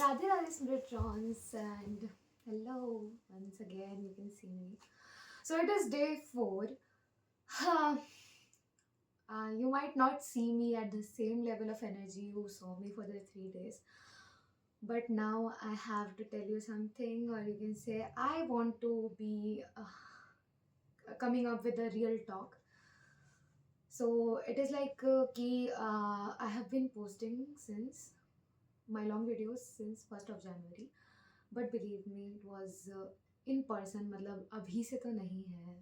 Radhe Radhe Smritrons, and hello once again. You can see me. So it is day 4. You might not see me at the same level of energy you saw me for the 3 days, but now I have to tell you something, or you can say I want to be coming up with a real talk. So it is like I have been posting since my long videos since 1st of January. But believe me it was in person, मतलब अभी से तो नहीं है.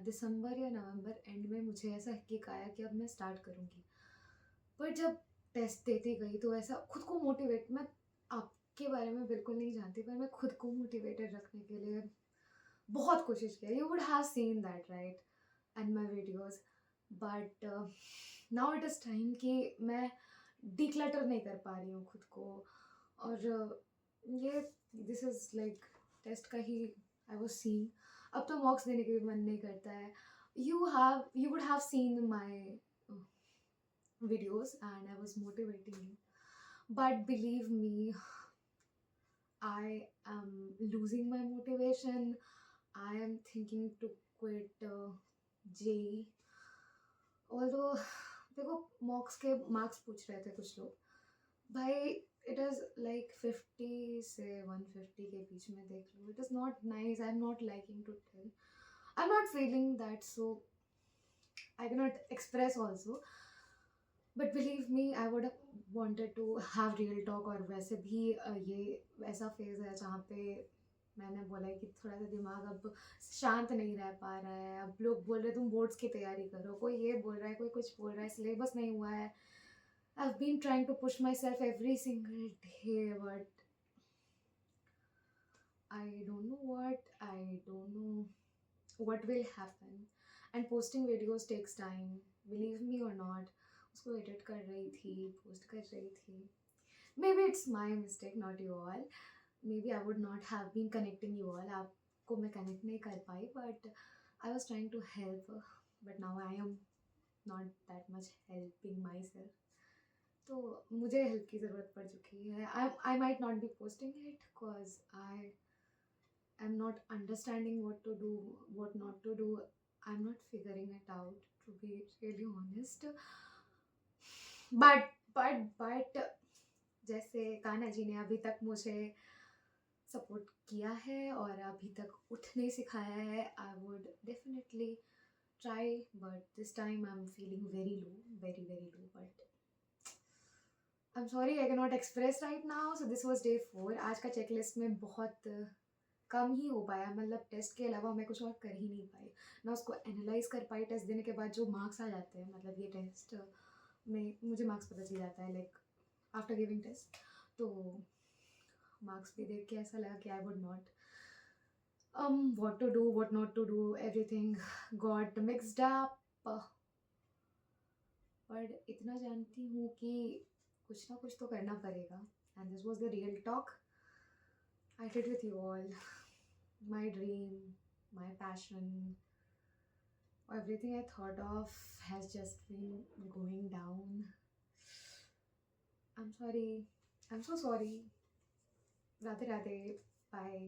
दिसंबर या नवंबर and में मुझे ऐसा किक आया कि अब मैं स्टार्ट करूँगी. पर जब टेस्ट देती गई तो ऐसा खुद को मोटिवेट, मैं आपके बारे में बिल्कुल नहीं जानती, पर मैं खुद को मोटिवेटेड रखने के लिए बहुत कोशिश किया. You would have seen that right and my videos. But now it is time कि मैं डिक्लटर नहीं कर पा रही हूँ खुद को. और ये दिस इज़ लाइक टेस्ट का ही आई वॉज सीन. अब तो मॉक्स देने के भी मन नहीं करता है. You would have seen my videos and I was motivating you. But believe me, I am losing my motivation. I am thinking to quit JEE. Although देखो मॉक्स के मार्क्स पूछ रहे थे कुछ लोग, भाई इट इज़ लाइक 50 से 150 के बीच में देख लो. It is not nice. I am not liking to tell. I am not feeling that, so I can not express also. But believe me I would wanted to have real talk. और वैसे भी ये ऐसा phase है जहाँ पे मैंने बोला है कि थोड़ा सा दिमाग अब शांत नहीं रह पा रहा है. अब लोग बोल रहे तुम बोर्ड्स की तैयारी करो, कोई ये बोल रहा है, कोई कुछ बोल रहा है, सिलेबस नहीं हुआ है. I've been trying to push myself every single day, but I don't know what will happen. And posting videos takes time, believe me or not. उसको edit कर रही थी, post कर रही थी. Maybe it's my mistake, not you all. Maybe I would not have been connecting you all. आपको मैं connect नहीं कर पाई, but I was trying to help. But now I am not that much helping myself. तो मुझे help की ज़रूरत पड़ चुकी है. I might not be posting it because I am not understanding what to do, what not to do. I am not figuring it out, to be really honest. But जैसे कान्हा जी ने अभी तक मुझे सपोर्ट किया है और अभी तक उठने सिखाया है, I would definitely try. But this time I am feeling very low, very very low. But I'm sorry, I cannot express right now. So this was day 4. आज का चेकलिस्ट में बहुत कम ही हो पाया, मतलब टेस्ट के अलावा मैं कुछ और कर ही नहीं पाई. ना उसको एनालाइज कर पाई. टेस्ट देने के बाद जो मार्क्स आ जाते हैं, मतलब ये टेस्ट में मुझे मार्क्स पता चल जाता है लाइक आफ्टर गिविंग टेस्ट. तो मार्क्स भी देख के ऐसा लगा कि I would not what to do, what not to do, everything got mixed up. पर इतना जानती हूँ कि कुछ ना कुछ तो करना पड़ेगा. And this was the real talk I did with you all. My dream, my passion, everything I thought of has just been going down. I'm sorry. I'm so sorry. Radhe Radhe. Bye.